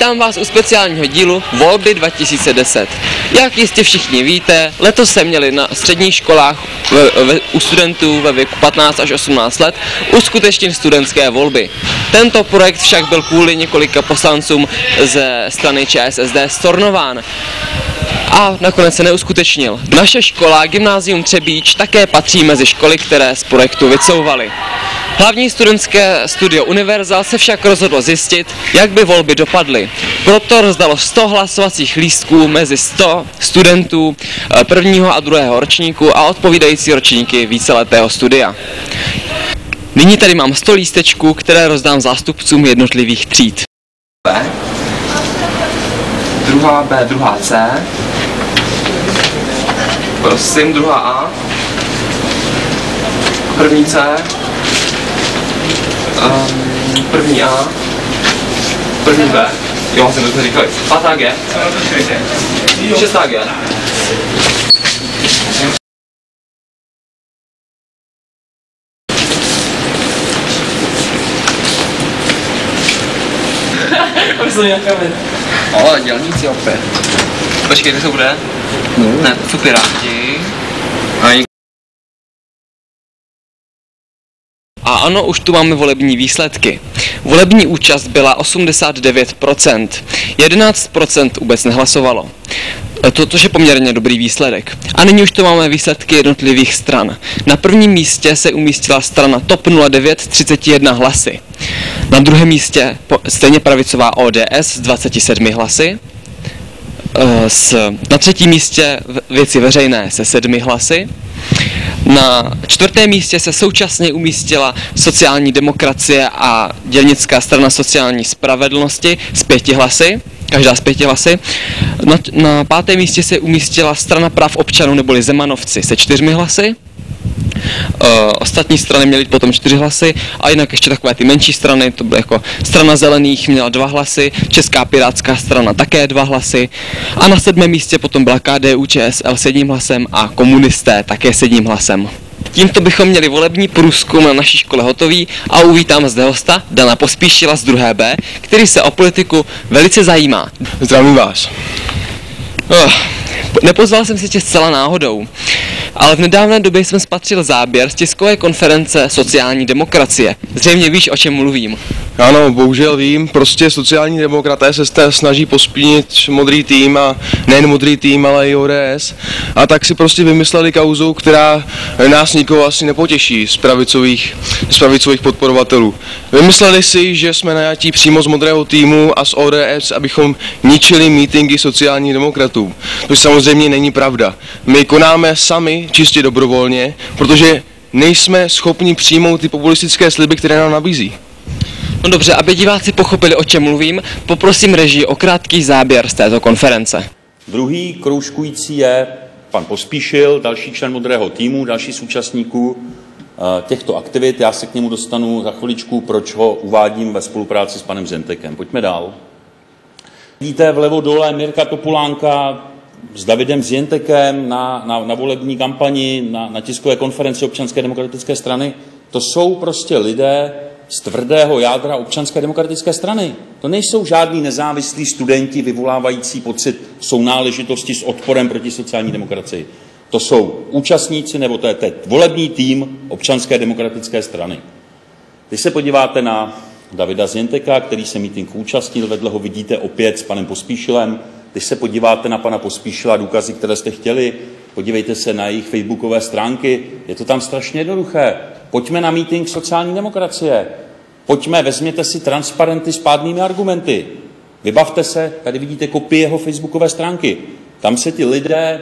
Vítám vás u speciálního dílu Volby 2010. Jak jistě všichni víte, letos se měli na středních školách u studentů ve věku 15 až 18 let uskutečnit studentské volby. Tento projekt však byl kvůli několika poslancům ze strany ČSSD stornován a nakonec se neuskutečnil. Naše škola, Gymnázium Třebíč, také patří mezi školy, které z projektu vycouvaly. Hlavní studentské studio Univerzal se však rozhodlo zjistit, jak by volby dopadly. Proto rozdalo 100 hlasovacích lístků mezi 100 studentů prvního a druhého ročníku a odpovídající ročníky víceletého studia. Nyní tady mám 100 lístečků, které rozdám zástupcům jednotlivých tříd. B, druhá B, druhá C, prosím, druhá A, první C, první A, první B, jo, jsem to říkal, 5. G, 6. G. O, dělníci opět. Počkej, kde to bude? No. Ne, to jsou Piráti. A ano, už tu máme volební výsledky. Volební účast byla 89%. 11% vůbec nehlasovalo. Což je poměrně dobrý výsledek. A nyní už tu máme výsledky jednotlivých stran. Na prvním místě se umístila strana TOP 09 31 hlasy. Na druhém místě stejně pravicová ODS s 27 hlasy. Na třetím místě Věci veřejné se 7 hlasy. Na čtvrtém místě se současně umístila sociální demokracie a dělnická strana sociální spravedlnosti s 5 hlasy. Každá z 5 hlasy. Na 5. místě se umístila strana práv občanů neboli Zemanovci se 4 hlasy. Ostatní strany měly potom 4 hlasy a jinak ještě takové ty menší strany, to byly jako strana zelených měla 2 hlasy, Česká pirátská strana také 2 hlasy a na 7. místě potom byla KDU ČSL s 1 hlasem a komunisté také s 1 hlasem. Tímto bychom měli volební průzkum na naší škole hotový a uvítám zde hosta Dana Pospíšila z 2. B, který se o politiku velice zajímá. Zdravím vás. Nepozval jsem si tě zcela náhodou, ale v nedávné době jsem spatřil záběr z tiskové konference sociální demokracie. Zřejmě víš, o čem mluvím. Ano, bohužel vím, prostě sociální demokraté se snaží pospínit modrý tým a nejen modrý tým, ale i ODS. A tak si prostě vymysleli kauzu, která nás nikoho asi nepotěší z pravicových podporovatelů. Vymysleli si, že jsme najatí přímo z modrého týmu a z ODS, abychom ničili mítinky sociálních demokratů. To samozřejmě není pravda. My konáme sami čistě dobrovolně, protože nejsme schopni přijmout ty populistické sliby, které nám nabízí. No dobře, aby diváci pochopili, o čem mluvím, poprosím režii o krátký záběr z této konference. Druhý kroužkující je pan Pospíšil, další člen modrého týmu, další z účastníků těchto aktivit. Já se k němu dostanu za chviličku, proč ho uvádím ve spolupráci s panem Zentekem. Pojďme dál. Vidíte vlevo dole Mirka Topolánka s Davidem Zentekem na volební kampani, na tiskové konferenci Občanské demokratické strany. To jsou prostě lidé z tvrdého jádra Občanské demokratické strany. To nejsou žádní nezávislí studenti vyvolávající pocit sounáležitosti s odporem proti sociální demokracii. To jsou účastníci, nebo to je volební tým Občanské demokratické strany. Když se podíváte na Davida Zenteka, který se mítinku účastnil, vedle ho vidíte opět s panem Pospíšilem. Když se podíváte na pana Pospíšila, důkazy, které jste chtěli, podívejte se na jejich facebookové stránky, je to tam strašně jednoduché. Pojďme na mítink sociální demokracie. Pojďme, vezměte si transparenty s pádnými argumenty. Vybavte se, tady vidíte kopii jeho facebookové stránky. Tam se ti lidé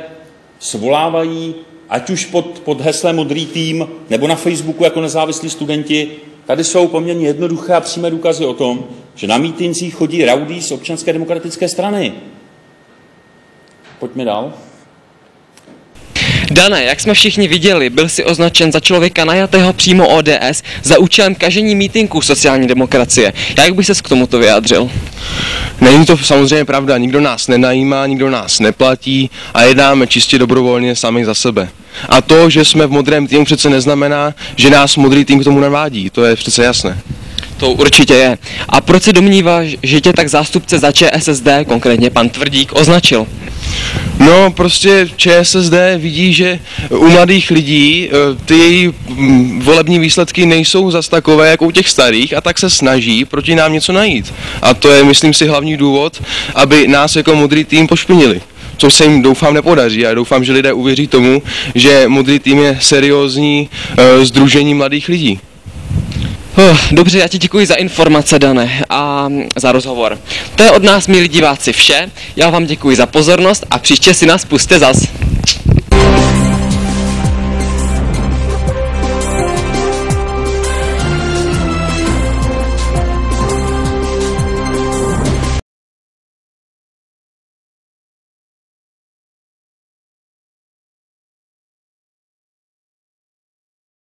svolávají, ať už pod heslem Modrý tým, nebo na Facebooku jako nezávislí studenti. Tady jsou poměrně jednoduché a přímé důkazy o tom, že na mítincích chodí rowdy z Občanské demokratické strany. Pojďme dál. Dane, jak jsme všichni viděli, byl si označen za člověka najatého přímo ODS za účelem kažení mítinku sociální demokracie. Jak by ses k tomuto vyjádřil? Není to samozřejmě pravda, nikdo nás nenajímá, nikdo nás neplatí a jednáme čistě dobrovolně sami za sebe. A to, že jsme v modrém týmu, přece neznamená, že nás modrý tým k tomu navádí, to je přece jasné. To určitě je. A proč se domníváš, že tě tak zástupce za ČSSD, konkrétně pan Tvrdík, označil? No, prostě ČSSD vidí, že u mladých lidí ty její volební výsledky nejsou zas takové, jako u těch starých, a tak se snaží proti nám něco najít. A to je, myslím si, hlavní důvod, aby nás jako Modrý tým pošpinili. Což se jim doufám nepodaří a doufám, že lidé uvěří tomu, že Modrý tým je seriózní sdružení mladých lidí. Dobře, já ti děkuji za informace, Dane, a za rozhovor. To je od nás, milí diváci, vše. Já vám děkuji za pozornost a příště si nás pusťte zas.